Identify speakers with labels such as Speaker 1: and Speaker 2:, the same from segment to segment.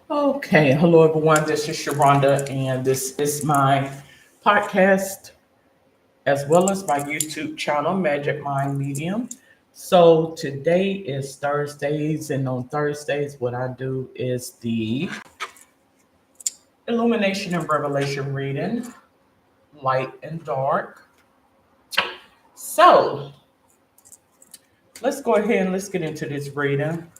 Speaker 1: Okay, hello everyone. This is Sharonda, and this is my podcast as well as my YouTube channel, Magic Mind Medium. So today is Thursdays, and on Thursdays, what I do is the Illumination and Revelation reading, light and dark. So let's go ahead and let's get into this reading.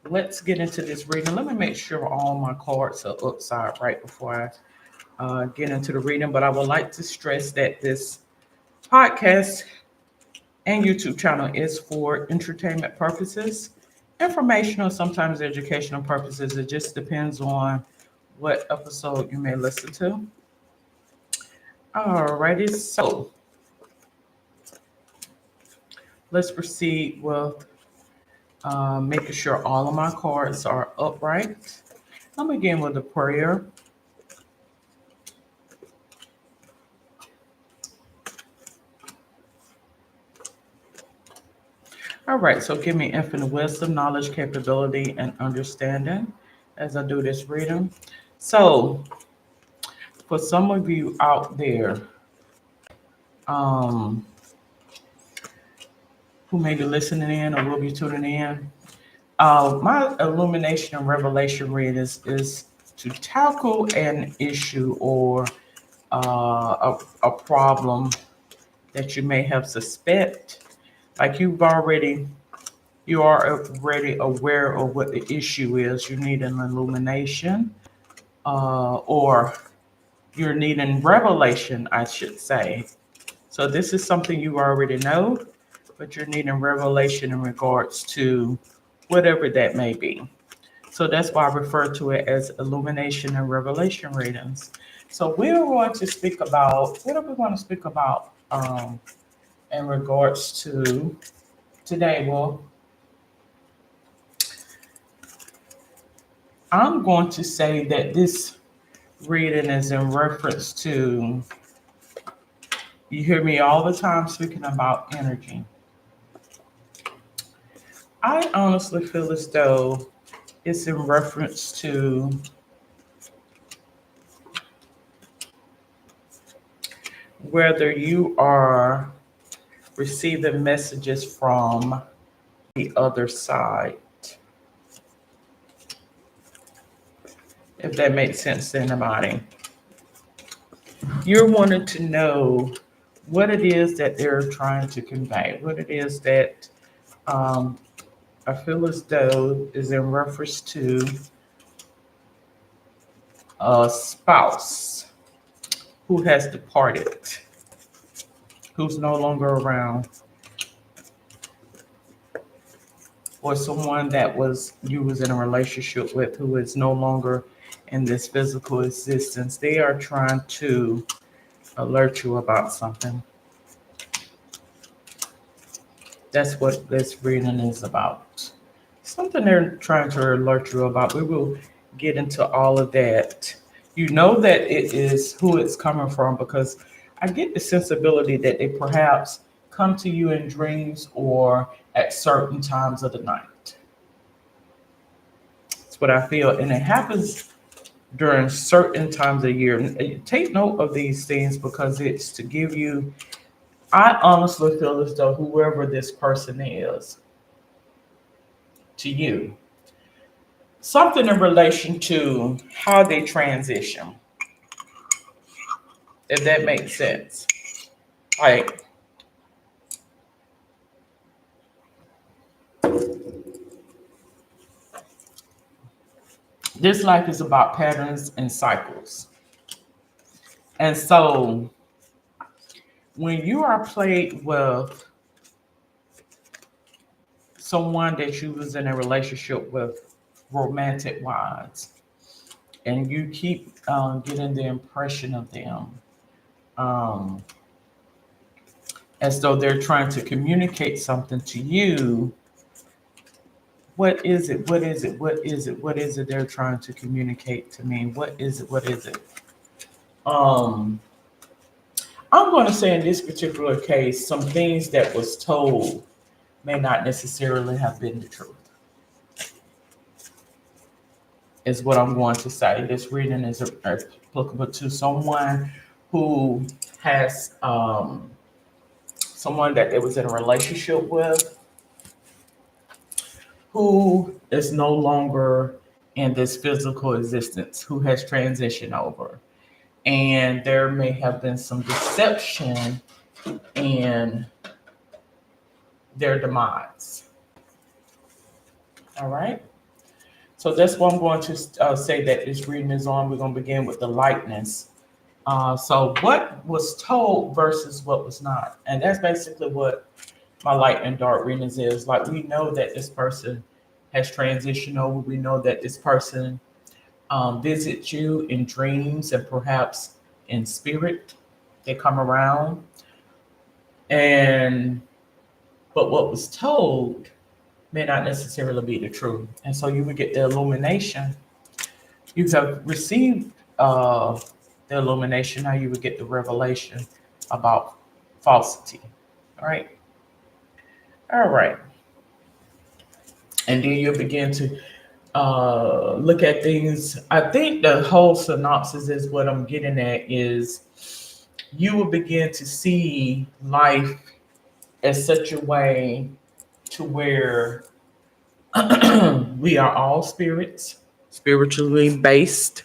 Speaker 1: Let's get into this reading. Let me make sure all my cards are upside right before I get into the reading, but I would like to stress that this podcast and YouTube channel is for entertainment purposes, informational, sometimes educational purposes. It just depends on what episode you may listen to. Alrighty, so let's proceed with making sure all of my cards are upright. I'm gonna begin with a prayer. All right, so give me infinite wisdom, knowledge, capability, and understanding as I do this reading. So, for some of you out there um, who may be listening in or will be tuning in, my illumination and revelation reading is to tackle an issue or a problem that you may have suspect, like you are already aware of what the issue is. You need an illumination, or you're needing revelation, I should say. So this is something you already know, but you're needing revelation in regards to whatever that may be. So that's why I refer to it as illumination and revelation readings. So we're going to speak about what are we going to speak about in regards to today? Well, I'm going to say that this reading is in reference to, you hear me all the time speaking about energy. I honestly feel as though it's in reference to whether you are receiving messages from the other side, if that makes sense to anybody. You're wanting to know what it is that they're trying to convey, what it is that um, I feel as though is in reference to a spouse who has departed, who's no longer around, or someone that was you was in a relationship with who is no longer in this physical existence. They are trying to alert you about something. That's what this reading is about. Something they're trying to alert you about. We will get into all of that. You know that it is who it's coming from because I get the sensibility that they perhaps come to you in dreams or at certain times of the night. That's what I feel. And it happens during certain times of year. Take note of these things because it's to give you, I honestly feel as though whoever this person is to you, something in relation to how they transition, if that makes sense. Like, this life is about patterns and cycles. And so when you are played with someone that you was in a relationship with romantic wise, and you keep getting the impression of them um, as though they're trying to communicate something to you. What is it? What is it? What is it? What is it they're trying to communicate to me? What is it? What is it? Um, I'm going to say in this particular case, some things that was told may not necessarily have been the truth. is what I'm going to say. This reading is applicable to someone who has someone that they was in a relationship with, who is no longer in this physical existence, who has transitioned over. And there may have been some deception in their demise. All right. So that's what I'm going to say that this reading is on. We're going to begin with the lightness. So what was told versus what was not. And that's basically what my light and dark readings is. Like, we know that this person has transitioned over. We know that this person visits you in dreams and perhaps in spirit. They come around. And but what was told may not necessarily be the truth. And so you would get the illumination. You have received the illumination, now you would get the revelation about falsity. All right. All right. And then you'll begin to look at things. I think the whole synopsis is what I'm getting at is you will begin to see life as such a way to where we are all spirits, spiritually based,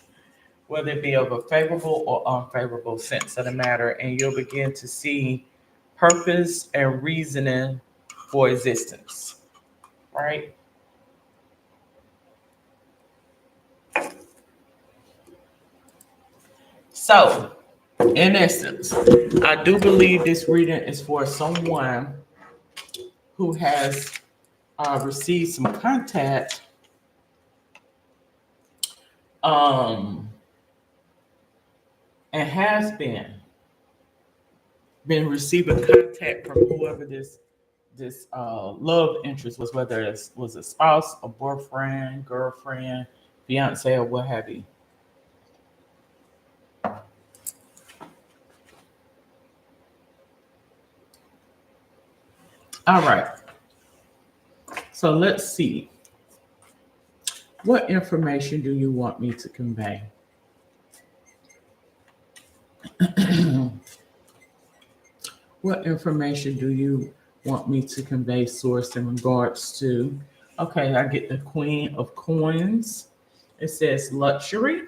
Speaker 1: whether it be of a favorable or unfavorable sense of the matter, and you'll begin to see purpose and reasoning for existence, right? So, in essence, I do believe this reading is for someone who has received some contact um, and has been receiving contact from whoever this love interest was, whether it was a spouse, a boyfriend, girlfriend, fiance, or what have you. All right. So let's see. What information do you want me to convey? What information do you want me to convey, source, in regards to? Okay, I get the Queen of Coins. It says luxury.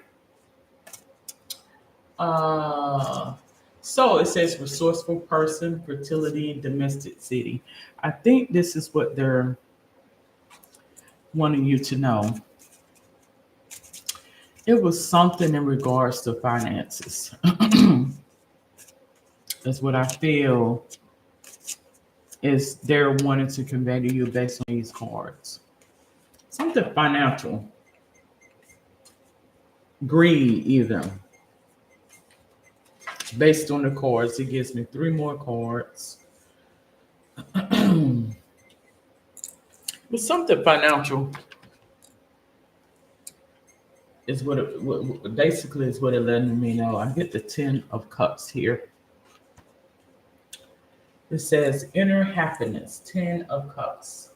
Speaker 1: Uh, so it says resourceful person, fertility, domestic city. I think this is what they're wanting you to know. It was something in regards to finances. That's what I feel is they're wanting to convey to you based on these cards. Something financial, greed, even based on the cards. It gives me three more cards. But something financial is what basically is what it letting me know. I get the 10 of Cups here. It says inner happiness, 10 of Cups.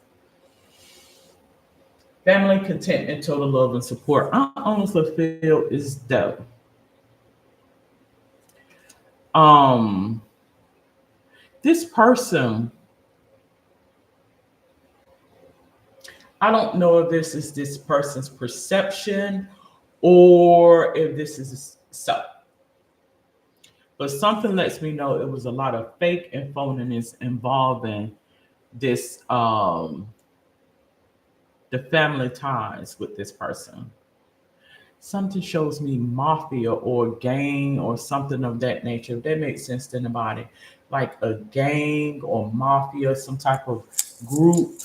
Speaker 1: Family contentment, total love and support. I honestly feel is though. Um, this person, I don't know if this is this person's perception or if this is so. But something lets me know it was a lot of fake and phoniness involving this the family ties with this person. Something shows me mafia or gang or something of that nature. If that makes sense to anybody. Like a gang or mafia, some type of group.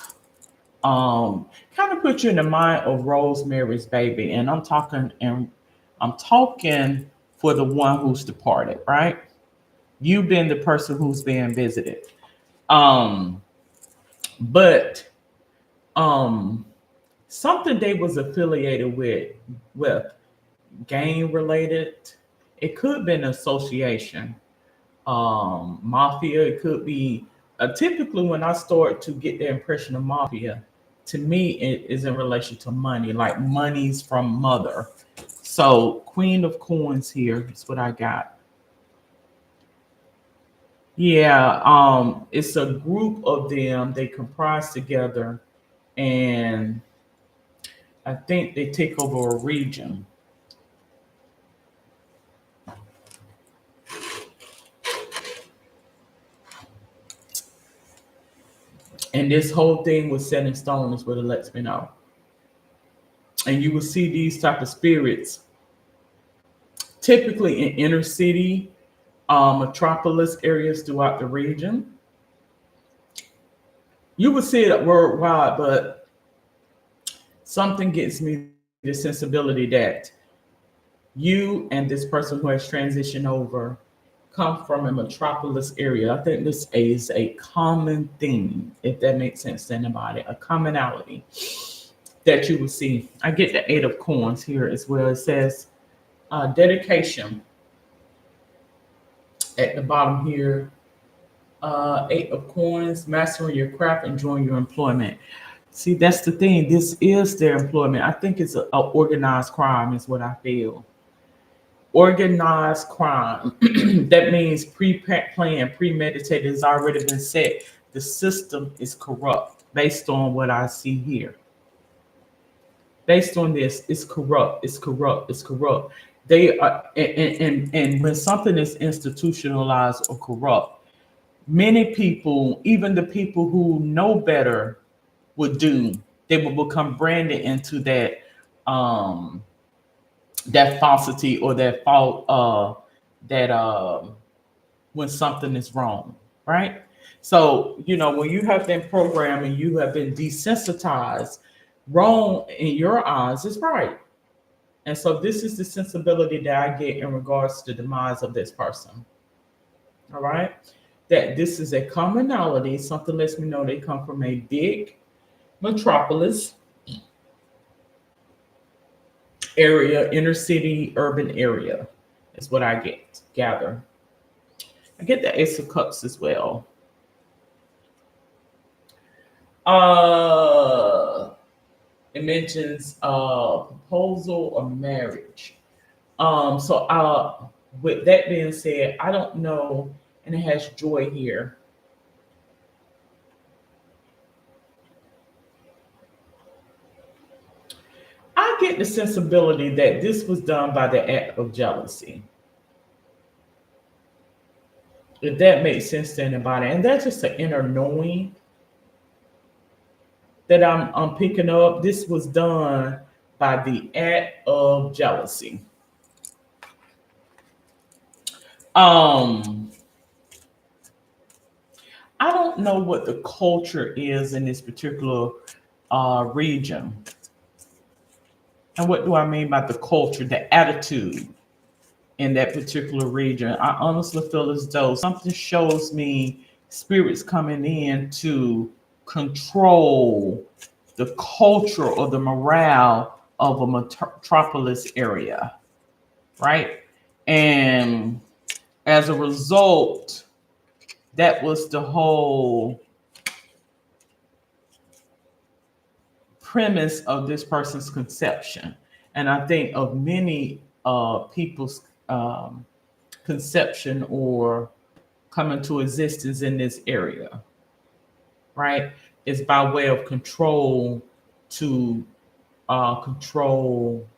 Speaker 1: Kind of put you in the mind of Rosemary's Baby. And I'm talking for the one who's departed, right? You being the person who's being visited. Um, but something they was affiliated with gang related. It could be an association, mafia. It could be typically when I start to get the impression of mafia, to me, it is in relation to money, like money's from mother. So Queen of Coins here is what I got. Yeah, it's a group of them. They comprise together, and I think they take over a region. And this whole thing was set in stone, is what it lets me know. And you will see these type of spirits typically in inner city, metropolis areas throughout the region. You would see it worldwide, but something gets me the sensibility that you and this person who has transitioned over come from a metropolis area. I think this is a common theme, if that makes sense to anybody, a commonality that you will see. I get the Eight of Coins here as well. It says dedication at the bottom here. Eight of Coins, mastering your craft, enjoying your employment. See, that's the thing. This is their employment. I think it's a organized crime, is what I feel. Organized crime. That means pre-planned, premeditated, has already been set. The system is corrupt based on what I see here. Based on this, it's corrupt, it's corrupt, it's corrupt. They are, and when something is institutionalized or corrupt, many people, even the people who know better, would do. They will become branded into um that falsity or that fault that when something is wrong, right? So, when you have been programmed and you have been desensitized, wrong in your eyes is right. And so this is the sensibility that I get in regards to the demise of this person. All right. That this is a commonality. Something lets me know they come from a big metropolis area, inner city, urban area, is what I gather. I get the Ace of Cups as well. Uh, it mentions proposal or marriage. So with that being said, I don't know, and it has joy here. I get the sensibility that this was done by the act of jealousy. If that makes sense to anybody, and that's just an inner knowing that I'm picking up. This was done by the act of jealousy. Um, I don't know what the culture is in this particular region. And what do I mean by the culture? The attitude in that particular region. I honestly feel as though something shows me spirits coming in to control the culture or the morale of a metropolis area, right? And as a result, that was the whole premise of this person's conception. And I think of many people's conception or coming to existence in this area, right? Is by way of control to control.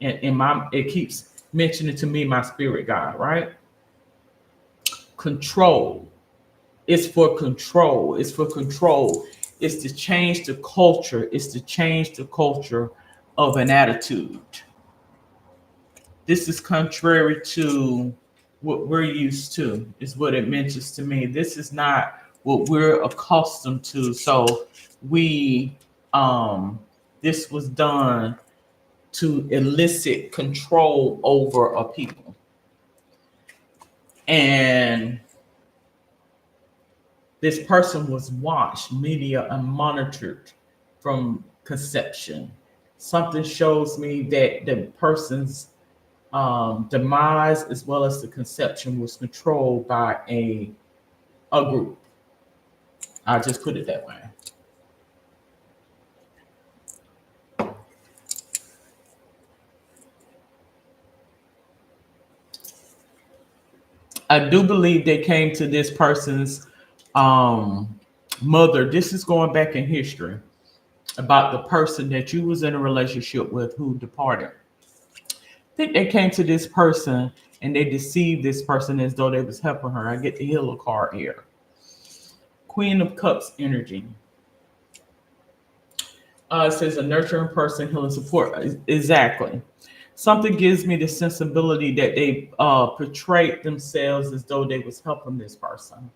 Speaker 1: And in my, it keeps mentioning to me my spirit guide, right? Control. It's for control. It's for control. It's to change the culture. It's to change the culture of an attitude. This is contrary to what we're used to, is what it mentions to me. This is not what we're accustomed to. So we this was done to elicit control over a people. And this person was watched, media, and monitored from conception. Something shows me that the person's demise as well as the conception was controlled by a group. I'll just put it that way. I do believe they came to this person's um, mother. This is going back in history about the person that you was in a relationship with who departed. I think they came to this person and they deceived this person as though they was helping her. I get the healer card here. Queen of Cups energy. It says a nurturing person, healing support. Exactly. Something gives me the sensibility that they portrayed themselves as though they was helping this person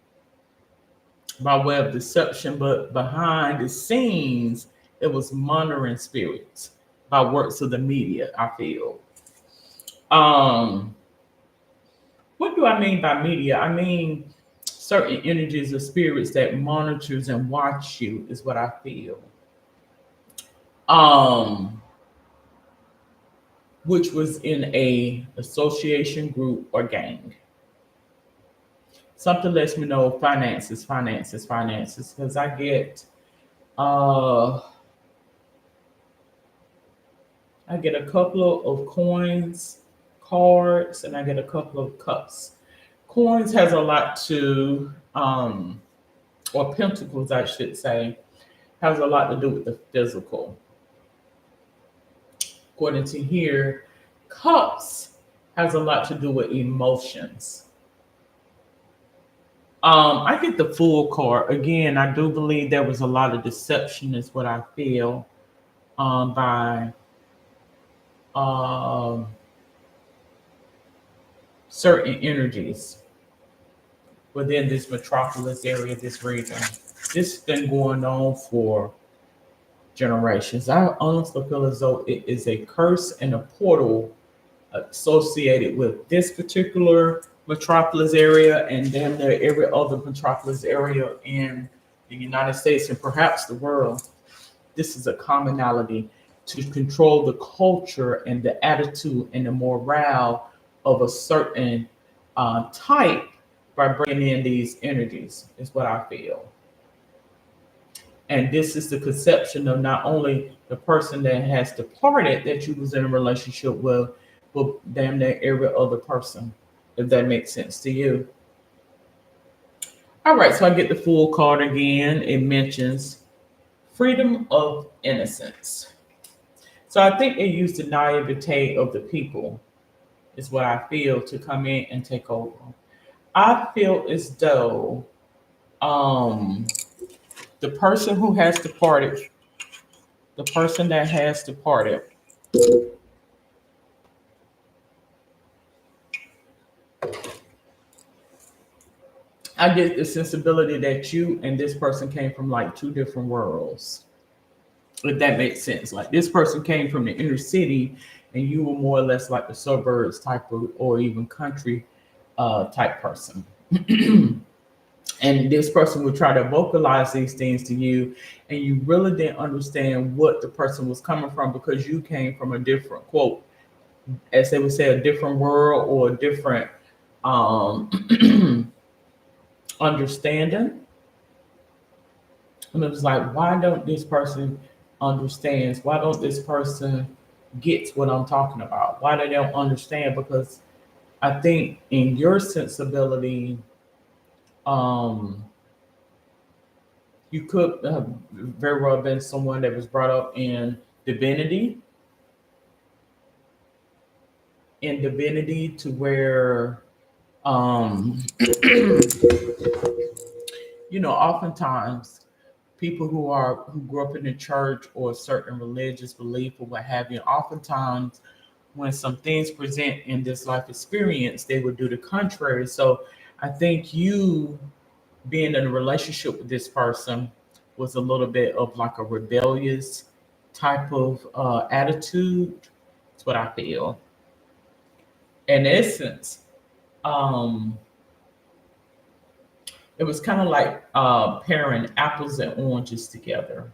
Speaker 1: by way of deception, but behind the scenes, it was monitoring spirits by works of the media, I feel. Um, what do I mean by media? I mean certain energies of spirits that monitors and watch you is what I feel. Um, which was in a association group or gang. Something lets me know finances, finances, finances, because uh I get a couple of coins, cards, and I get a couple of cups. Coins has a lot to or pentacles I should say, has a lot to do with the physical. According to here, cups has a lot to do with emotions. I get the full card. Again, I do believe there was a lot of deception, is what I feel, by um, certain energies within this metropolis area, this region. This has been going on for generations. I honestly feel as though it is a curse and a portal associated with this particular metropolis area and damn near every other metropolis area in the United States and perhaps the world. This is a commonality to control the culture and the attitude and the morale of a certain type by bringing in these energies, is what I feel. And this is the conception of not only the person that has departed that you was in a relationship with, but damn near every other person, if that makes sense to you. All right, so I get the full card again. It mentions freedom of innocence. So I think they use the naivete of the people, is what I feel, to come in and take over. I feel as though um, the person who has departed, the person that has departed, I get the sensibility that you and this person came from like two different worlds, if that makes sense. Like this person came from the inner city, and you were more or less like the suburbs type of, or even country type person. And this person would try to vocalize these things to you, and you really didn't understand what the person was coming from because you came from a different quote, as they would say, a different world or a different um, understanding. And it was like, why don't this person understands? Why don't this person gets what I'm talking about? Why they don't understand? Because I think in your sensibility, um, you could have very well been someone that was brought up divinity, in divinity to where, um, oftentimes people who grew up in the church or a certain religious belief or what have you, oftentimes when some things present in this life experience, they would do the contrary. So I think you being in a relationship with this person was a little bit of like a rebellious type of attitude. That's what I feel. In essence, um, it was kind of like pairing apples and oranges together.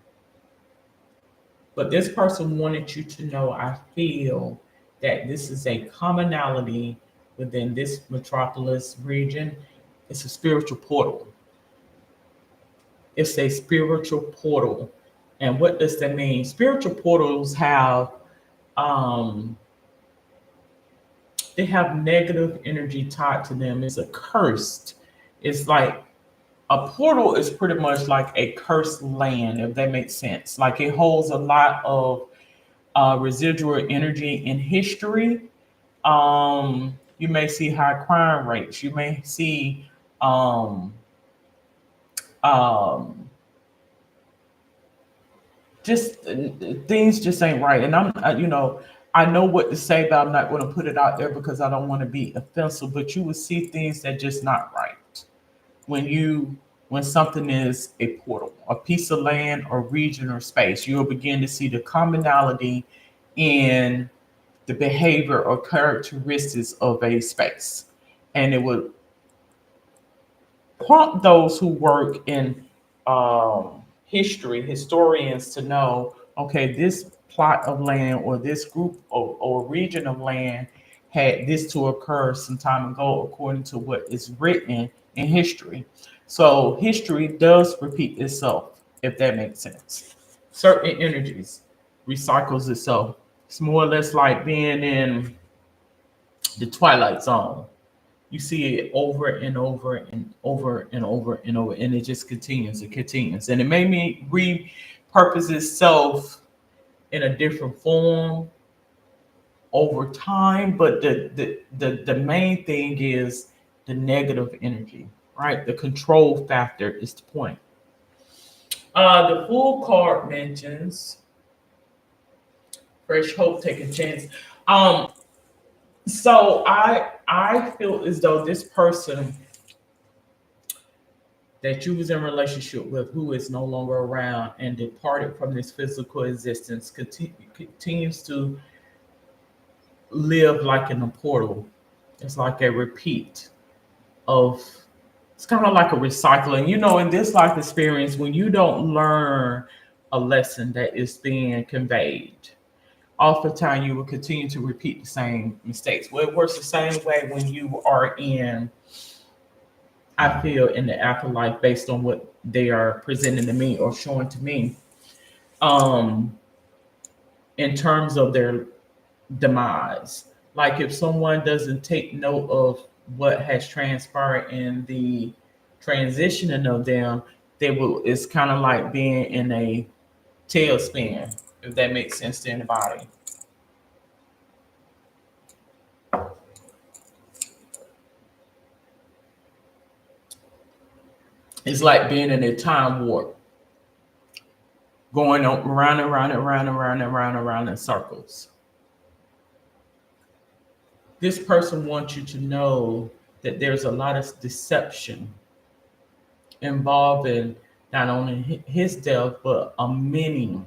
Speaker 1: But this person wanted you to know, I feel, that this is a commonality within this metropolis region. It's a spiritual portal. It's a spiritual portal. And what does that mean? Spiritual portals have um, they have negative energy tied to them. It's a cursed. It's like a portal is pretty much like a cursed land, if that makes sense. Like it holds a lot of residual energy in history. You may see high crime rates. You may see um, um, just things just ain't right. And I know what to say, but I'm not going to put it out there because I don't want to be offensive. But you will see things that just not right when when something is a portal, a piece of land or region or space. You'll begin to see the commonality in the behavior or characteristics of a space, and it will prompt those who work in history, historians, to know, okay, this plot of land or this group or region of land had this to occur some time ago, according to what is written in history. So history does repeat itself, if that makes sense. Certain energies recycles itself. It's more or less like being in the twilight zone. You see it over and over and over and over and over, and it just continues. It continues, and it may me repurpose itself in a different form over time. But the main thing is the negative energy, right? The control factor is the point. The full card mentions fresh hope, take a chance. Um, so I feel as though this person that you was in relationship with, who is no longer around and departed from this physical existence, continues to live like in a portal. It's like a repeat of, it's kind of like a recycling. In this life experience, when you don't learn a lesson that is being conveyed, oftentimes you will continue to repeat the same mistakes. Well, it works the same way when you are in, I feel, in the afterlife, based on what they are presenting to me or showing to me, um, in terms of their demise. Like if someone doesn't take note of what has transpired in the transitioning of them, they will. It's kind of like being in a tailspin, if that makes sense to anybody. It's like being in a time warp, going on around and around and around and around and around and around in circles. This person wants you to know that there's a lot of deception involved in not only his death, but a many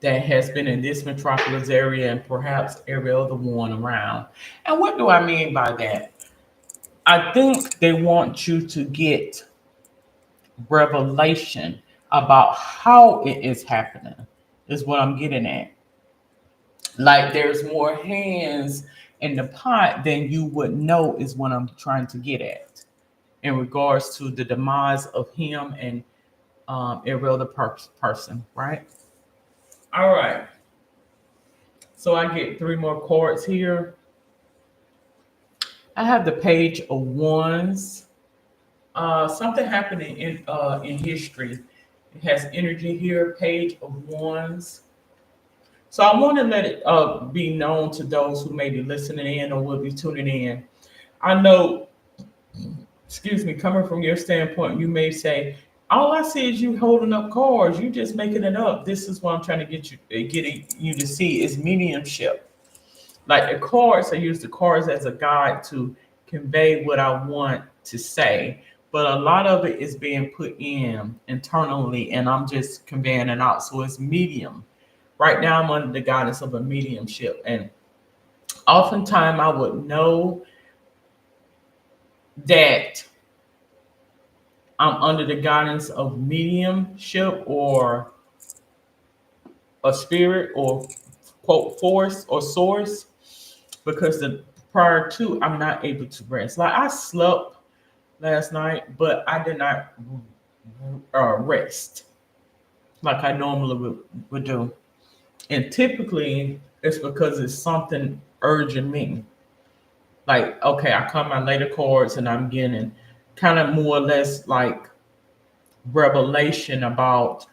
Speaker 1: that has been in this metropolis area and perhaps every other one around. And what do I mean by that? I think they want you to get revelation about how it is happening, is what I'm getting at. Like there's more hands in the pot than you would know, is what I'm trying to get at in regards to the demise of him and every other person, right? All right. So I get three more cards here. I have the Page of Wands. Something happening in history. It has energy here. Page of Wands. So I want to let it be known to those who may be listening in or will be tuning in. I know, excuse me, coming from your standpoint, you may say, "All I see is you holding up cards. You just making it up." This is what I'm trying to get you to see is mediumship. Like the cards, I use the cards as a guide to convey what I want to say, but a lot of it is being put in internally, and I'm just conveying it out. So it's medium. Right now, I'm under the guidance of a mediumship, and oftentimes I would know that I'm under the guidance of mediumship or a spirit or quote force or source, because the prior to, I'm not able to rest. Like I slept last night, but I did not rest like I normally would do. And typically, it's because it's something urging me. Like, okay, I cut my later cards and I'm getting kind of more or less like revelation about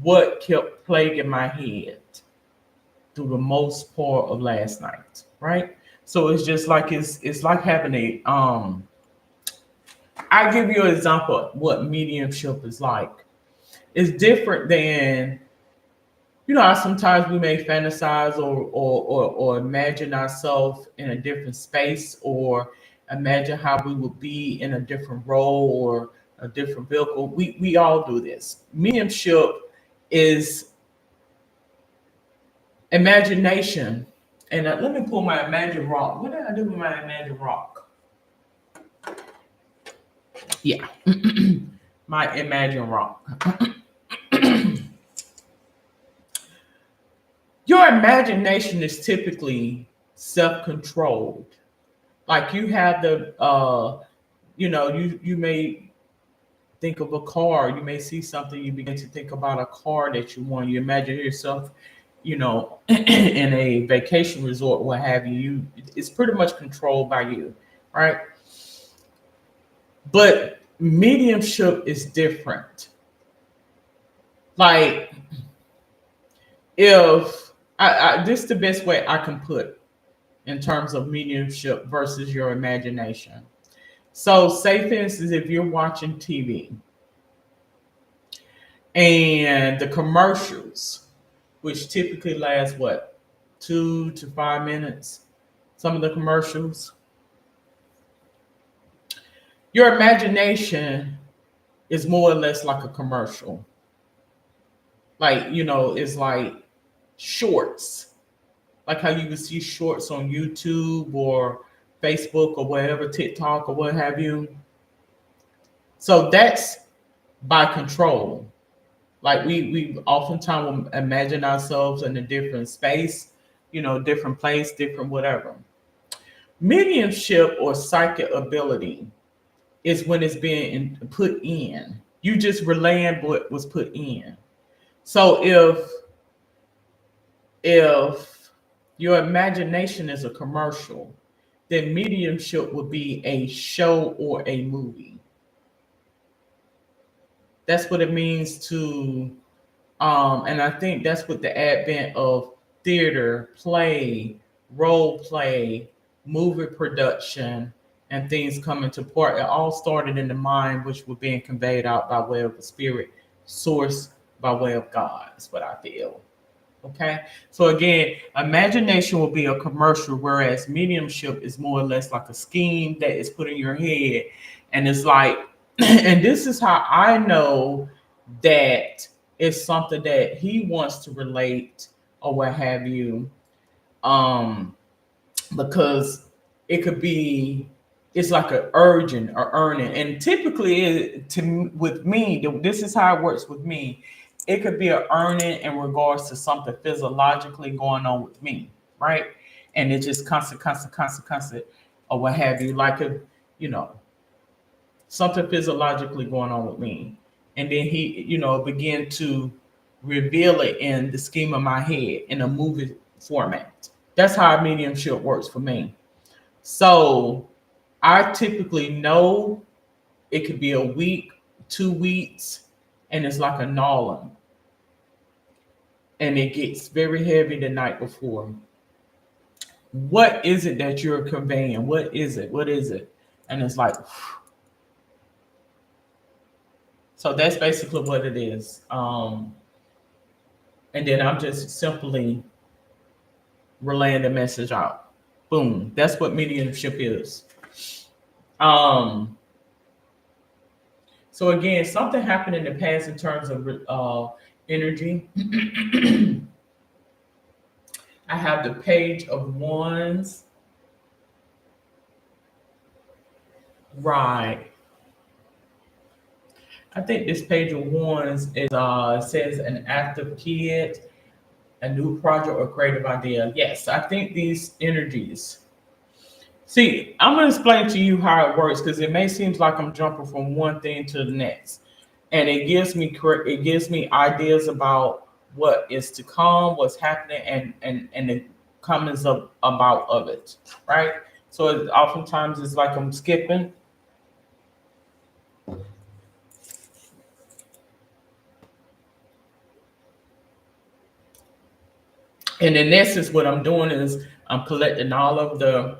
Speaker 1: what kept plaguing my head through the most part of last night, right? So it's just like it's like having a I give you an example of what mediumship is like. It's different than how sometimes we may fantasize or imagine ourselves in a different space or imagine how we would be in a different role or a different vehicle. We all do this. Mediumship is imagination. And let me pull my Imagine Rock. What did I do with my Imagine Rock? Yeah, my Imagine Rock. Your imagination is typically self-controlled. Like you have you may think of a car, you may see something, you begin to think about a car that you want. You imagine yourself, in a vacation resort, what have you. It's pretty much controlled by you, right? But mediumship is different. Like if this is the best way I can put in terms of mediumship versus your imagination. So, say for instance, if you're watching TV and the commercials, which typically last what, 2 to 5 minutes, some of the commercials, your imagination is more or less like a commercial. Like, it's like shorts, like how you would see shorts on YouTube or Facebook or whatever, TikTok or what have you. So that's by control. Like we oftentimes imagine ourselves in a different space, different place, different whatever. Mediumship or psychic ability is when it's being put in. You just relaying what was put in. So if your imagination is a commercial, then mediumship would be a show or a movie. That's what it means to and I think that's what the advent of theater, play, role play, movie production, and things come into part. It all started in the mind, which were being conveyed out by way of the spirit source, by way of God. That's what I feel. Okay. So again, imagination will be a commercial, whereas mediumship is more or less like a scheme that is put in your head. And it's like, and this is how I know that it's something that he wants to relate or what have you. Um, because it could be, it's like a urgent or earning, and typically with me, this is how it works with me. It could be a earning in regards to something physiologically going on with me, right? And it's just constant or what have you, like a, you know something physiologically going on with me, and then he begin to reveal it in the scheme of my head in a movie format. That's how mediumship works for me. So I typically know it could be a week, 2 weeks, and it's like a gnawing. And it gets very heavy the night before. What is it that you're conveying? What is it? What is it? And it's like, so that's basically what it is. And then I'm just simply relaying the message out. Boom. That's what mediumship is. Um, So again, something happened in the past in terms of energy. I have the page of wands. Right. I think this page of wands is says an active kid, a new project or creative idea. Yes, I think these energies. See, I'm going to explain to you how it works because it may seem like I'm jumping from one thing to the next, and it gives me ideas about what is to come, what's happening, and comes up about of it, right? So oftentimes it's like I'm skipping. And in essence, what I'm doing is I'm collecting all of the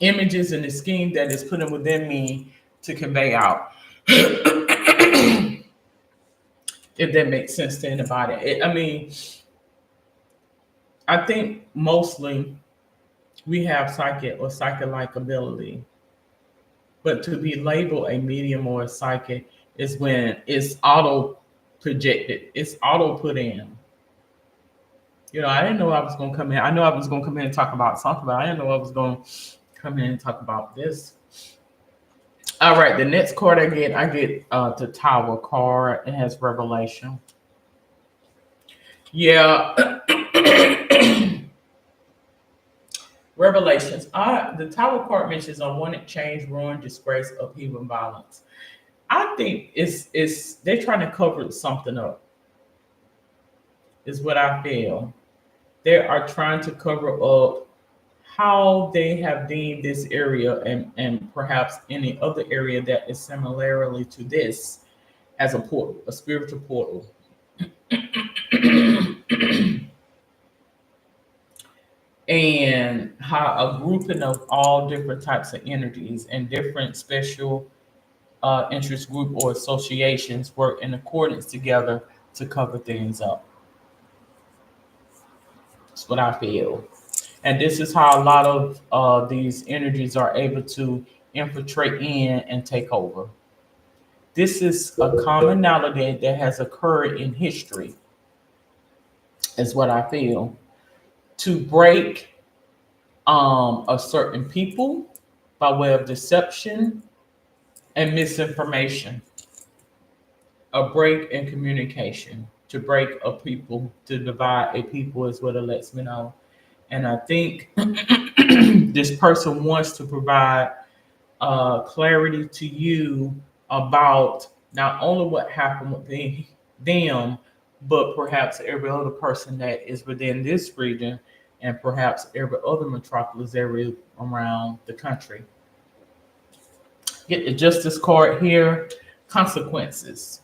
Speaker 1: images and the scheme that is put in within me to convey out. If that makes sense to anybody. I mean, I think mostly we have psychic or psychic-like ability, but to be labeled a medium or a psychic is when it's auto projected, it's auto put in. I didn't know I was going to come in. I know I was going to come in and talk about something, but I didn't know I was going to come in and talk about this. All right, the next card I get the Tower card. It has revelation. Yeah. Revelations. The Tower card mentions unwanted change, ruin, disgrace, upheaval, and violence. I think it's they're trying to cover something up. Is what I feel. They are trying to cover up how they have deemed this area and perhaps any other area that is similarly to this as a portal, a spiritual portal. And how a grouping of all different types of energies and different special interest group or associations work in accordance together to cover things up. That's what I feel. And this is how a lot of these energies are able to infiltrate in and take over. This is a commonality that has occurred in history, is what I feel. To break a certain people by way of deception and misinformation, a break in communication, to break a people, to divide a people is what it lets me know. And I think this person wants to provide clarity to you about not only what happened with them, but perhaps every other person that is within this region and perhaps every other metropolis area around the country. Get the justice card here. Consequences.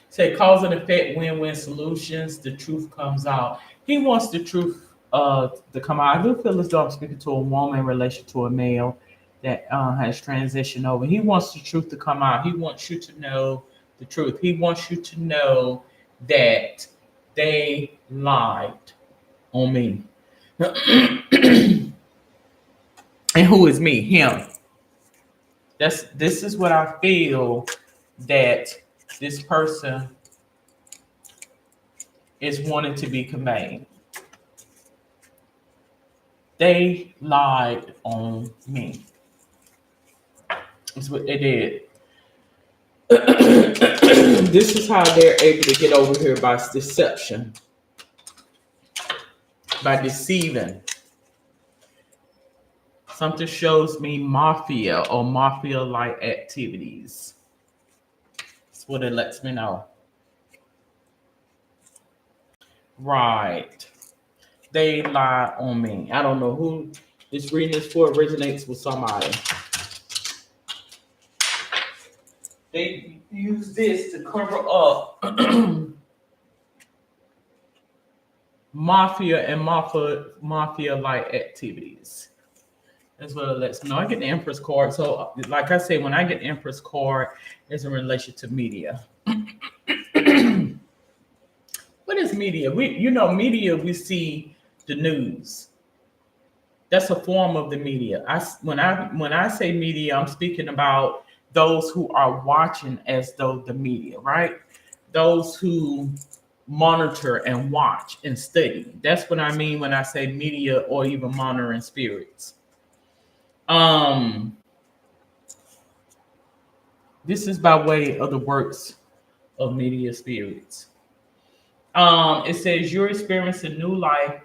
Speaker 1: Say cause and effect, win-win solutions. The truth comes out. He wants the truth to come out. I do feel as though I'm speaking to a woman in relation to a male that has transitioned over. He wants the truth to come out. He wants you to know the truth. He wants you to know that they lied on me. And who is me? Him. This is what I feel that this person is wanting to be conveyed. They lied on me. That's what they did. This is how they're able to get over here by deception, by deceiving. Something shows me mafia or mafia-like activities. That's what it lets me know. Right. They lie on me. I don't know who this reading is for. Originates with somebody. They use this to cover up mafia and mafia-like activities. That's what it lets me know. I get the Empress card. So, like I say, when I get the Empress card, it's in relation to media. What is media? Media, we see the news. That's a form of the media. When I say media, I'm speaking about those who are watching as though the media, right? Those who monitor and watch and study. That's what I mean when I say media or even monitoring spirits. This is by way of the works of media spirits. It says you're experiencing new life,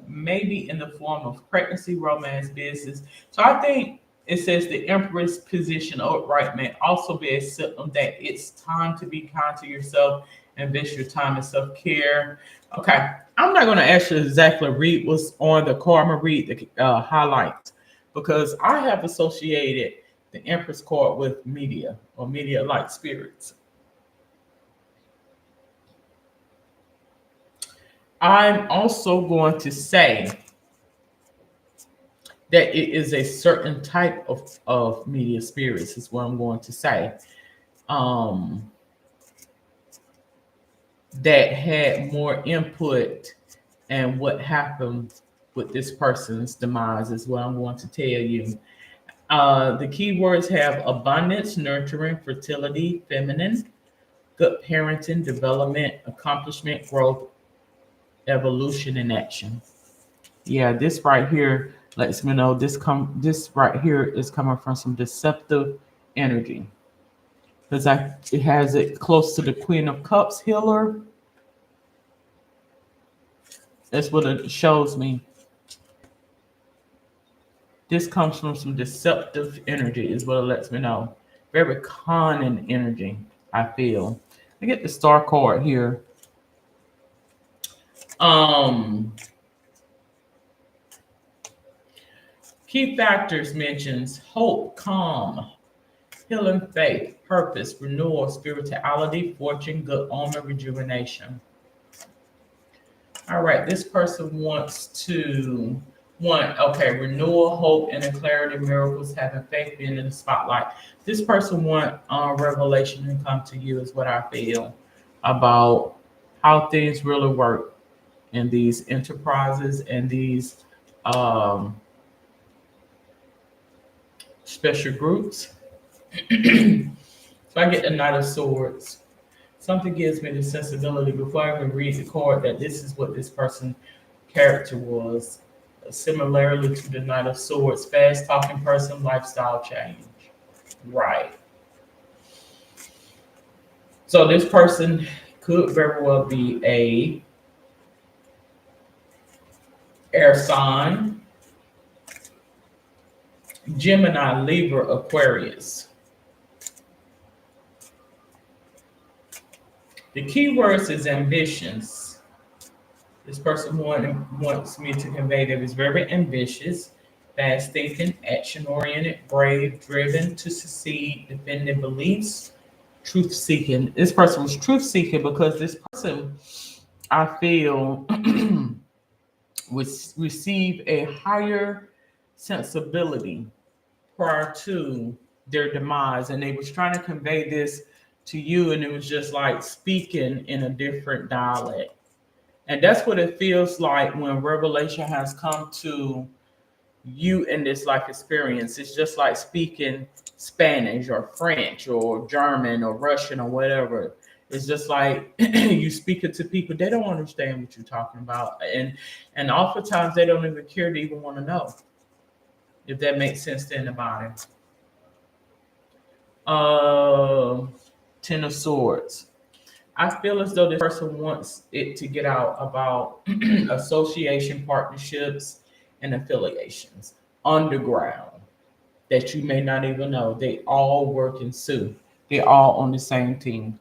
Speaker 1: maybe in the form of pregnancy, romance, business. So I think it says the Empress position upright may also be a symptom that it's time to be kind to yourself Invest your time in self-care. Okay. I'm not going to actually exactly read what's on the card. I'm going to read the highlights because I have associated the Empress card with media or media-like spirits. I'm also going to say that it is a certain type of media spirits, is what I'm going to say. Um, that had more input and what happened with this person's demise is what I'm going to tell you. The keywords have abundance, nurturing, fertility, feminine, good parenting, development, accomplishment, growth, evolution, and action. Yeah, this right here lets me know this right here is coming from some deceptive energy because it has it close to the Queen of Cups healer. That's what it shows me. This comes from some deceptive energy, is what it lets me know. Very conning energy, I feel. I get the star card here. Um, Key factors mentions hope, calm, healing faith, purpose, renewal, spirituality, fortune, good omen, rejuvenation. All right, this person wants to renewal, hope, and clarity, miracles, having faith, being in the spotlight. This person want revelation and come to you is what I feel about how things really work in these enterprises and these um, special groups. So I get the Knight of Swords. Something gives me the sensibility before I even read the card that this is what this person character was. Similarly to the Knight of Swords, fast talking person, lifestyle change. Right. So this person could very well be a air sign, Gemini, Libra, Aquarius. The key words is ambitions. This person wants me to convey that he's very ambitious, fast thinking, action oriented, brave, driven to succeed, defending beliefs, truth seeking. This person was truth seeking because this person, I feel, would receive a higher sensibility prior to their demise, and they was trying to convey this to you, and it was just like speaking in a different dialect. And that's what it feels like when revelation has come to you in this life experience. It's just like speaking Spanish or French or German or Russian or whatever. It's just like you speak it to people, they don't understand what you're talking about. And oftentimes they don't even care to even want to know, if that makes sense to anybody. Uh, Ten of Swords. I feel as though this person wants it to get out about association, partnerships, and affiliations underground that you may not even know. They all work in Sue. They're all on the same team.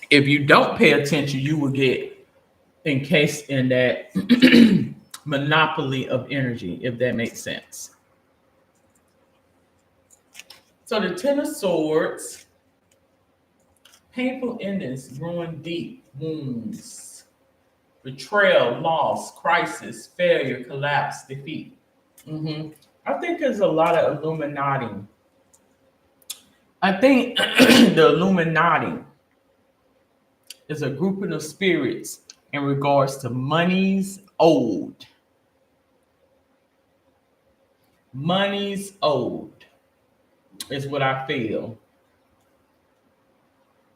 Speaker 1: If you don't pay attention, you will get encased in that monopoly of energy, if that makes sense. So the Ten of Swords, painful endings, ruin deep wounds, betrayal, loss, crisis, failure, collapse, defeat. hmm I think there's a lot of Illuminati. I think the Illuminati is a grouping of spirits in regards to money's owed. Money's owed is what I feel.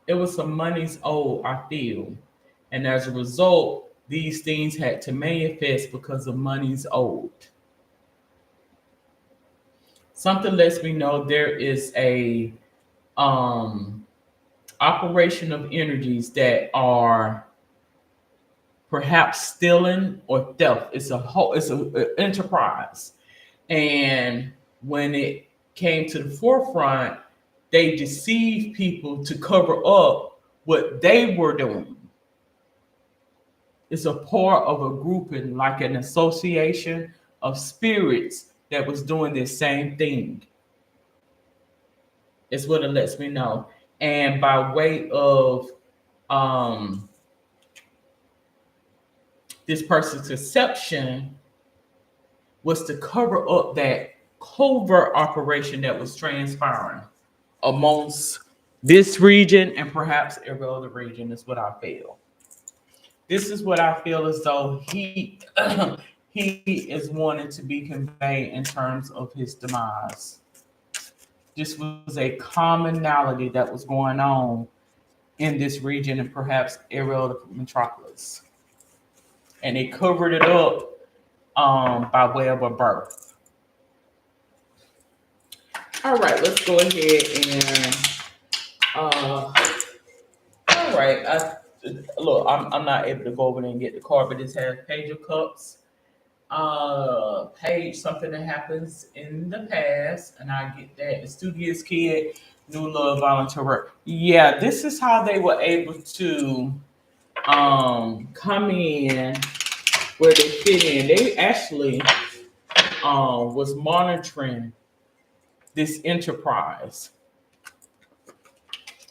Speaker 1: It was some money's owed, I feel. And as a result, these things had to manifest because of money's owed. Something lets me know there is a um, operation of energies that are perhaps stealing or theft. It's a whole, it's an enterprise, and when it came to the forefront, they deceived people to cover up what they were doing. It's a part of a grouping, like an association of spirits that was doing this same thing. Is what it lets me know. And by way of um, this person's conception was to cover up that covert operation that was transpiring amongst this region and perhaps every other region, is what I feel. This is what I feel as though he he is wanting to be conveyed in terms of his demise. This was a commonality that was going on in this region and perhaps every other metropolis. And they covered it up by way of a birth. All right, let's go ahead and all right. Look, I'm not able to go over there and get the card, but this has Page of Cups. Page, something that happens in the past, and I get that. The studious kid, new love, volunteer work. Yeah, this is how they were able to come in where they fit in. They actually was monitoring this enterprise,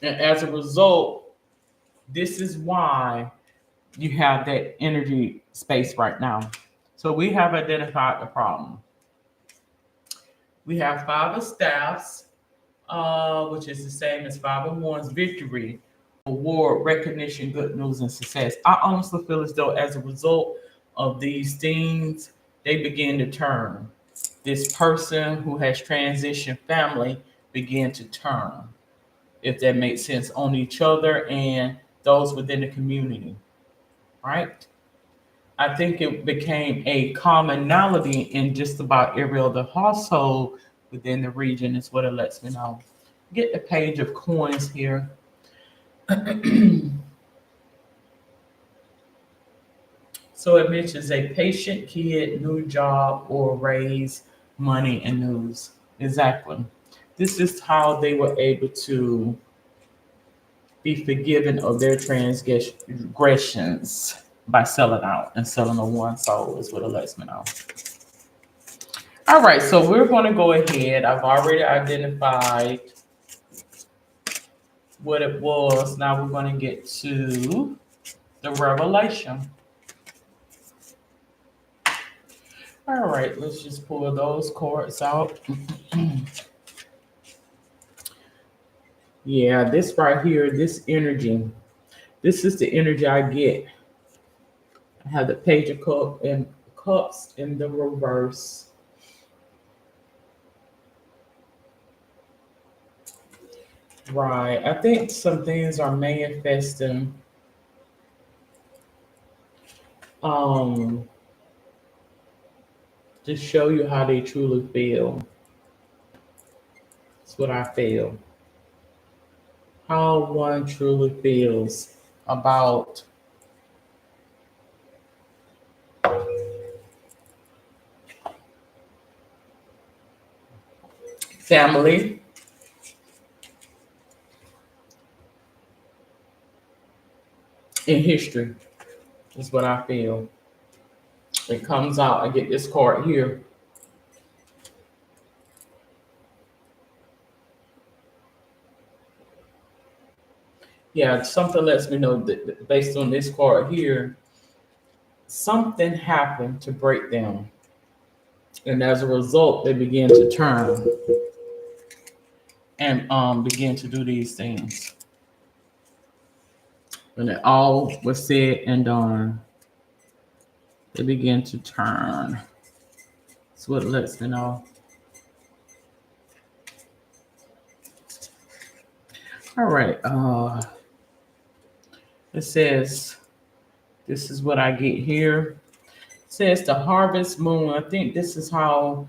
Speaker 1: and as a result, this is why you have that energy space right now. So we have identified the problem. We have Five of Staffs, which is the same as Five of Wands, victory, award, recognition, good news, and success. I honestly feel as though as a result of these things, they begin to turn. This person who has transitioned family begin to turn, if that makes sense, on each other and those within the community, right? I think it became a commonality in just about every other household within the region, is what it lets me know. Get the Page of Coins here. So it mentions a patient kid, new job, or raise money and news. Exactly. This is how they were able to be forgiven of their transgressions by selling out and selling a one soul, is what it lets me know. All right, so we're going to go ahead. I've already identified what it was. Now we're going to get to the revelation. All right, let's just pull those cards out. Yeah, this right here, this energy, this is the energy I get. I have the Page of Cups in the reverse. Right. I think some things are manifesting to show you how they truly feel. That's what I feel. How one truly feels about family, and history. Is what I feel. It comes out. I get this card here. Yeah, something lets me know that based on this card here, something happened to break them. And as a result, they begin to turn and begin to do these things. When it all was said and done, they begin to turn. That's what it lets me know. All right. It says, this is what I get here. It says the harvest moon. I think this is how,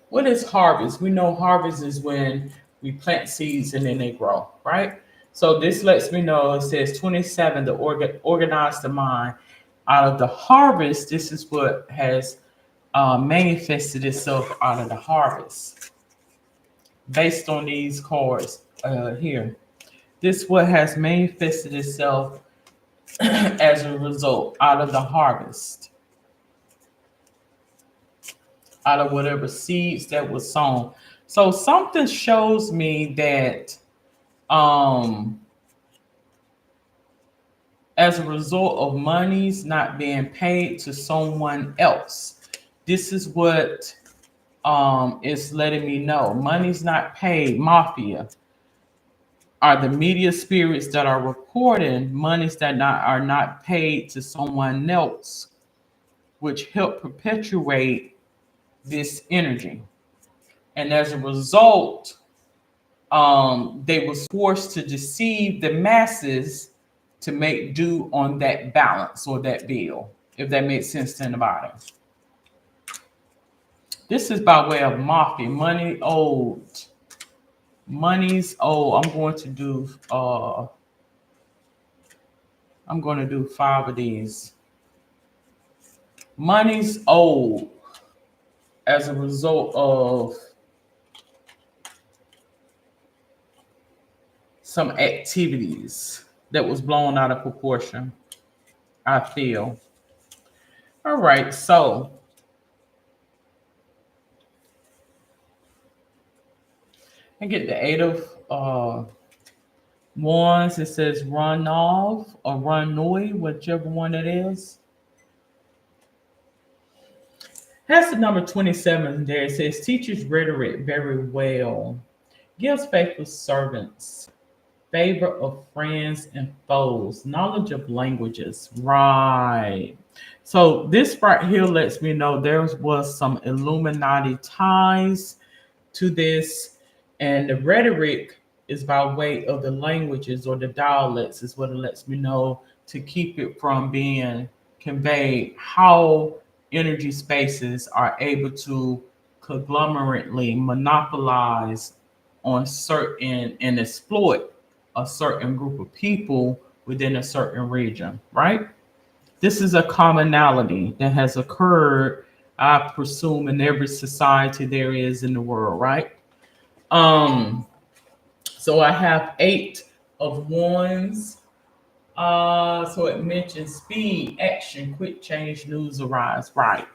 Speaker 1: what is harvest? We know harvest is when we plant seeds and then they grow, right? So this lets me know, it says 27, organize the mind. Out of the harvest, this is what has manifested itself out of the harvest based on these cards here. This what has manifested itself as a result out of the harvest, out of whatever seeds that was sown. So something shows me that um as a result of monies not being paid to someone else, this is what is letting me know money's not paid. Mafia are the media spirits that are reporting monies that are not paid to someone else, which help perpetuate this energy. And as a result, they was forced to deceive the masses to make due on that balance or that bill, if that makes sense to anybody. This is by way of mafia, money owed. Money's owed. I'm going to do 5 of these. Money's owed as a result of some activities that was blown out of proportion, I feel. All right, so I get the 8 of wands. It says run off or run noi, whichever one it is. Has the number 27 there. It says teaches rhetoric very well, gives faithful servants, favor of friends and foes, knowledge of languages. Right. So this right here lets me know there was some Illuminati ties to this, and the rhetoric is by way of the languages or the dialects is what it lets me know to keep it from being conveyed how energy spaces are able to conglomerately monopolize on certain and exploit a certain group of people within a certain region, right? This is a commonality that has occurred, I presume, in every society there is in the world, right? Um, so I have 8 of wands. So it mentions speed, action, quick change, news arise. Right.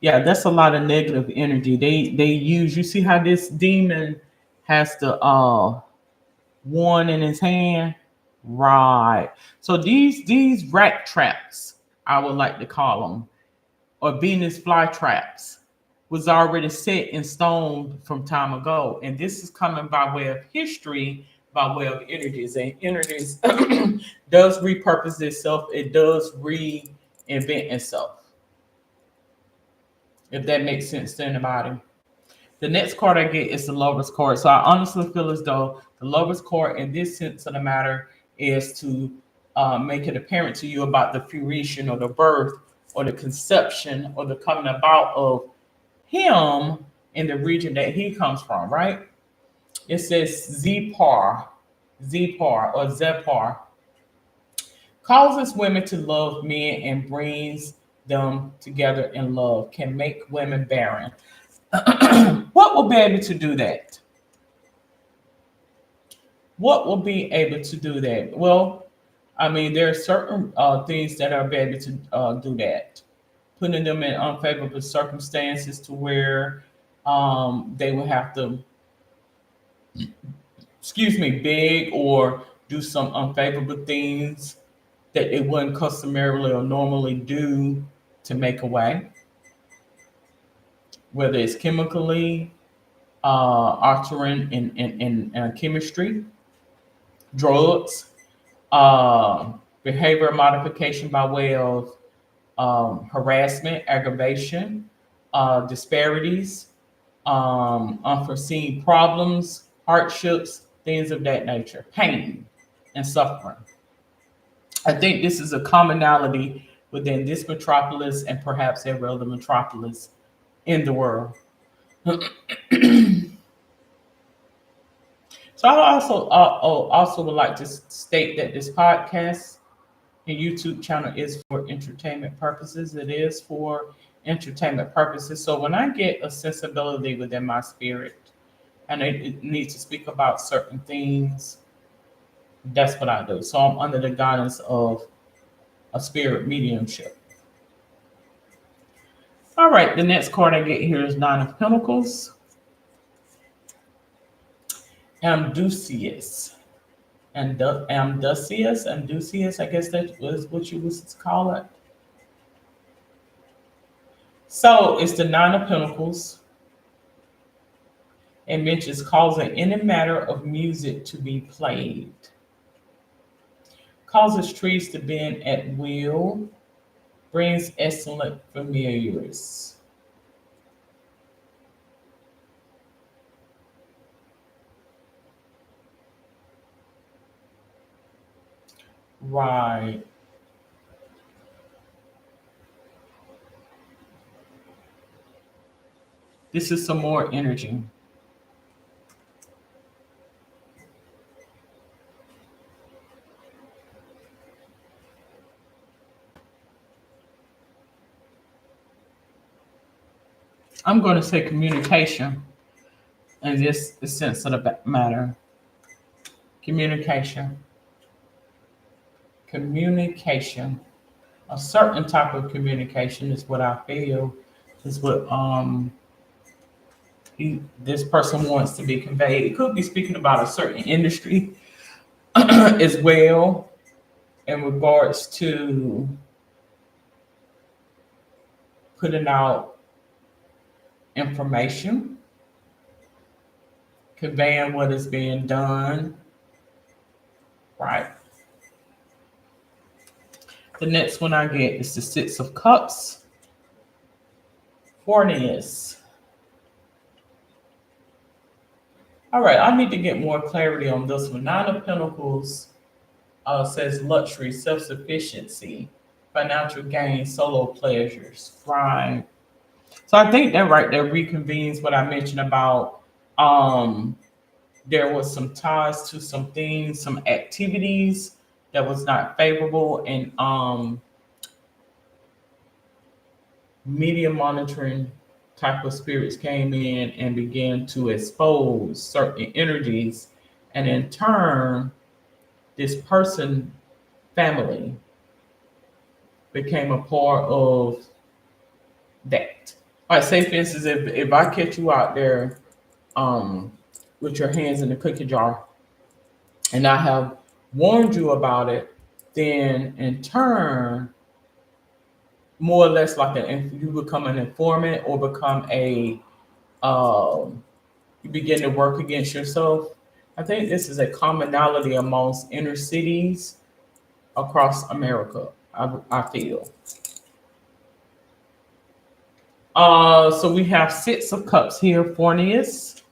Speaker 1: Yeah, that's a lot of negative energy. They use. You see how this demon has the one in his hand. Right. So these rat traps, I would like to call them, or Venus flytraps, was already set in stone from time ago. And this is coming by way of history, by way of energies. And energies does repurpose itself, it does reinvent itself, if that makes sense to anybody. The next card I get is the Lover's card. So I honestly feel as though the Lover's card, in this sense of the matter, is to make it apparent to you about the fruition or the birth or the conception or the coming about of him in the region that he comes from, right? It says Zepar or Zepar causes women to love men and brings them together in love, can make women barren. What will be able to do that? What will be able to do that? Well, I mean, there are certain things that are able to do that, putting them in unfavorable circumstances to where they will have to, excuse me, beg or do some unfavorable things that they wouldn't customarily or normally do to make a way, whether it's chemically, altering in chemistry, drugs, behavior modification by way of harassment, aggravation, disparities, unforeseen problems, hardships, things of that nature, pain and suffering. I think this is a commonality within this metropolis and perhaps every other metropolis in the world. So I also would like to state that this podcast And YouTube channel is for entertainment purposes. It is for entertainment purposes. So when I get a sensibility within my spirit and it needs to speak about certain things, that's what I do. So I'm under the guidance of a spirit mediumship. All right, the next card I get here is Nine of Pentacles. Amdusius. And Amdusius, I guess that was what you would call it. So it's the Nine of Pentacles. It mentions causing any matter of music to be played. Causes trees to bend at will. Brings excellent familiars. Right. This is some more energy. I'm going to say communication in this sense of the matter. Communication. Communication. A certain type of communication is what I feel is what this person wants to be conveyed. It could be speaking about a certain industry as well in regards to putting out information, conveying what is being done. Right. The next one I get is the Six of Cups. Fornius. All right, I need to get more clarity on this one. Nine of Pentacles says luxury, self-sufficiency, financial gain, solo pleasures. Right. So I think that right there reconvenes what I mentioned about there was some ties to some things, some activities that was not favorable, and media monitoring type of spirits came in and began to expose certain energies, and in turn, this person family became a part of that. All right, say for instance, if I catch you out there um, with your hands in the cookie jar, and I have warned you about it, then in turn, more or less like you become an informant or become a you begin to work against yourself. I think this is a commonality amongst inner cities across America. I feel. So we have Six of Cups here, Fornius.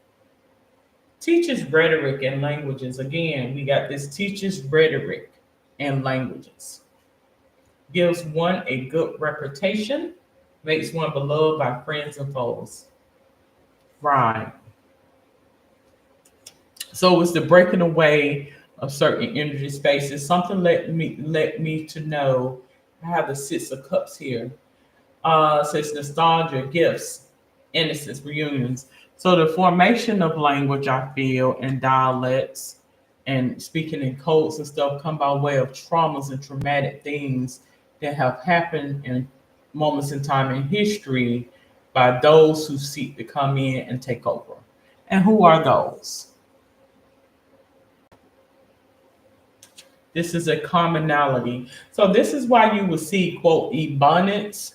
Speaker 1: Teaches rhetoric and languages. Again, we got this teaches rhetoric and languages. Gives one a good reputation, makes one beloved by friends and foes. Right. So it's the breaking away of certain energy spaces. Something let me to know. I have the Six of Cups here. Says nostalgia, gifts, innocence, reunions. So the formation of language, I feel, and dialects and speaking in codes and stuff come by way of traumas and traumatic things that have happened in moments in time in history by those who seek to come in and take over. And who are those? This is a commonality. So this is why you will see, quote, abundance.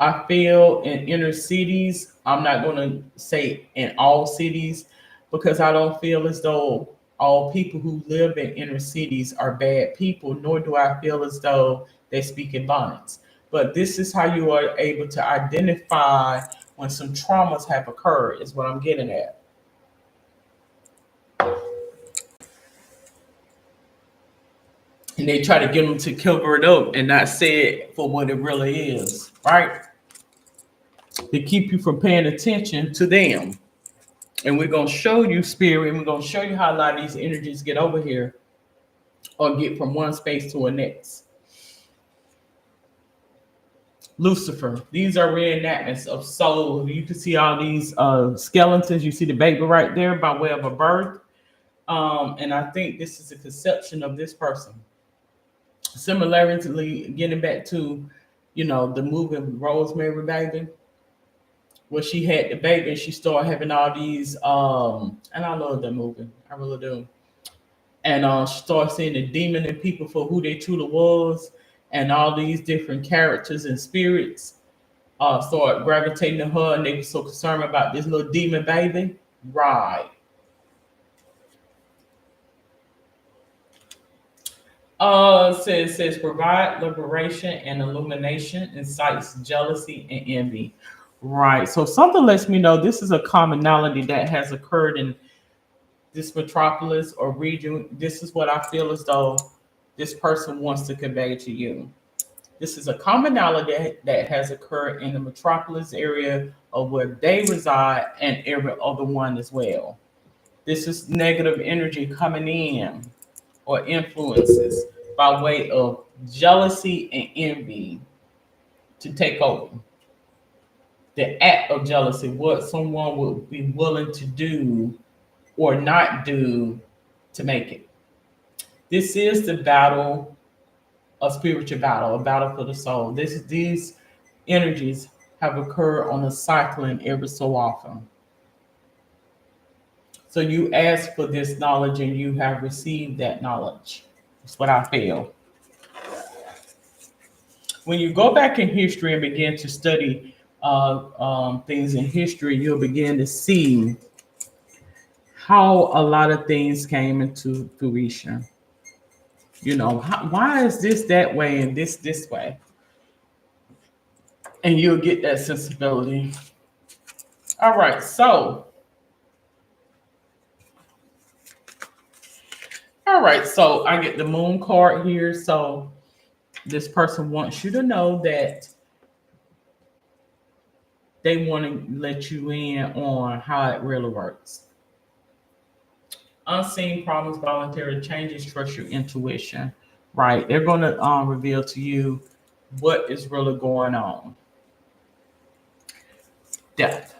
Speaker 1: I feel in inner cities. I'm not going to say in all cities because I don't feel as though all people who live in inner cities are bad people, nor do I feel as though they speak abundance. But this is how you are able to identify when some traumas have occurred, is what I'm getting at. And they try to get them to cover it up and not say it for what it really is, right? To keep you from paying attention to them. And we're going to show you spirit, and we're going to show you how a lot of these energies get over here or get from one space to a next. Lucifer. These are reenactments of soul. You can see all these skeletons. You see the baby right there by way of a birth. And I think this is a conception of this person. Similarly, getting back to, the movie Rosemary Baby, where she had the baby and she started having all these, and I love that movie. I really do. And she started seeing the demon in people for who they truly was, and all these different characters and spirits started gravitating to her, and they were so concerned about this little demon baby. Right. Says provide liberation and illumination, incites jealousy and envy. Right. So something lets me know this is a commonality that has occurred in this metropolis or region. This is what I feel as though this person wants to convey to you. This is a commonality that has occurred in the metropolis area of where they reside and every other one as well. This is negative energy coming in or influences by way of jealousy and envy to take over. The act of jealousy, what someone would be willing to do or not do to make it. This is the battle, a spiritual battle, a battle for the soul. These energies have occurred on a cycling every so often. So you ask for this knowledge and you have received that knowledge. That's what I feel. When you go back in history and begin to study things in history, you'll begin to see how a lot of things came into fruition. Why is this that way and this way? And you'll get that sensibility. All right, so I get the moon card here. So this person wants you to know that they want to let you in on how it really works. Unseen problems, voluntary changes, trust your intuition. Right. They're going to reveal to you what is really going on. Death.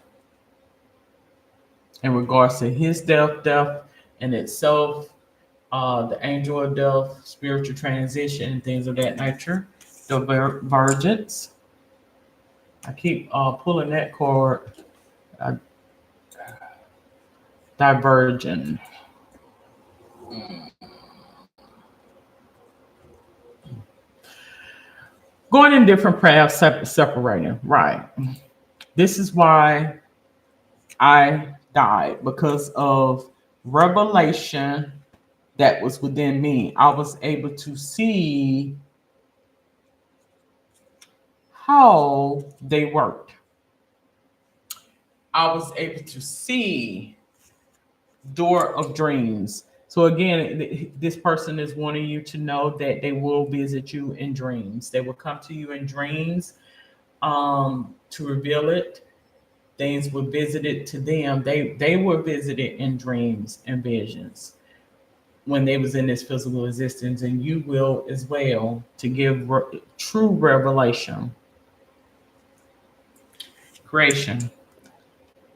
Speaker 1: In regards to his death in itself, the angel of death, spiritual transition, and things of that nature. Divergence. I keep pulling that card. Divergent. Going in different paths, separating. Right. This is why I died, because of revelation that was within me. I was able to see how they worked. I was able to see door of dreams. So again, this person is wanting you to know that they will visit you in dreams. They will come to you in dreams to reveal it. Things were visited to them. They were visited in dreams and visions when they was in this physical existence, and you will as well to give true revelation. Creation.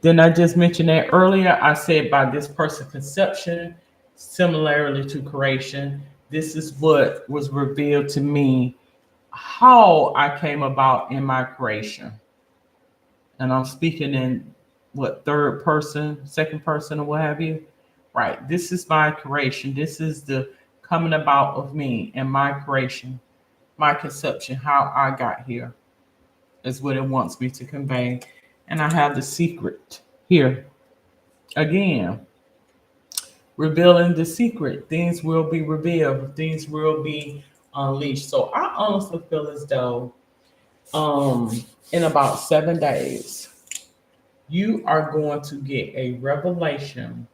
Speaker 1: Then I just mentioned that earlier. I said by this person conception, similarly to creation, this is what was revealed to me, how I came about in my creation. And I'm speaking in what, third person, second person, or what have you. Right. This is my creation. This is the coming about of me and my creation, my conception, how I got here is what it wants me to convey. And I have the secret here. Again, revealing the secret. Things will be revealed. Things will be unleashed. So I honestly feel as though in about 7 days, you are going to get a revelation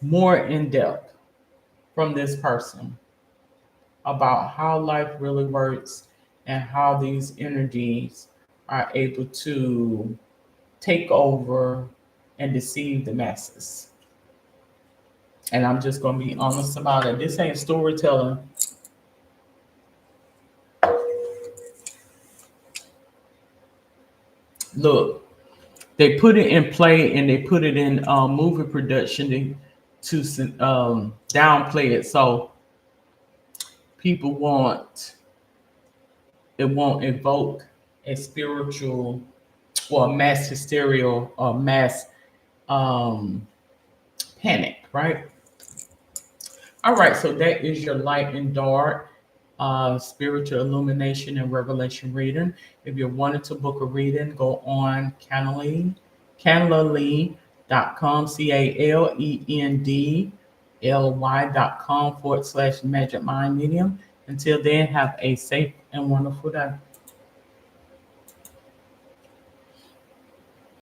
Speaker 1: more in depth from this person about how life really works and how these energies are able to take over and deceive the masses. And I'm just going to be honest about it. This ain't storytelling. Look, they put it in play and they put it in movie production to downplay it. So people want it won't evoke a spiritual or a mass hysteria or mass um, panic, right? All right, so that is your light and dark spiritual illumination and revelation reading. If you're wanting to book a reading, go on Calendly.com, CALENDLY.com /magic mind medium. Until then, have a safe and wonderful day.